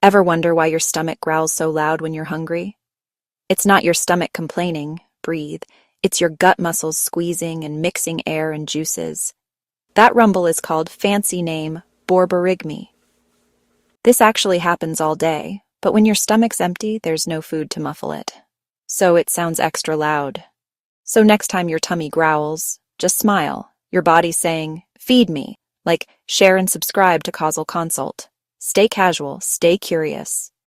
Ever wonder why your stomach growls so loud when you're hungry? It's not your stomach complaining, breathe. It's your gut muscles squeezing and mixing air and juices. That rumble is called fancy name borborygmi. This actually happens all day, but when your stomach's empty, there's no food to muffle it. So it sounds extra loud. So next time your tummy growls, just smile. Your body's saying, feed me, like share and subscribe to Causal Consult. Stay casual, stay curious.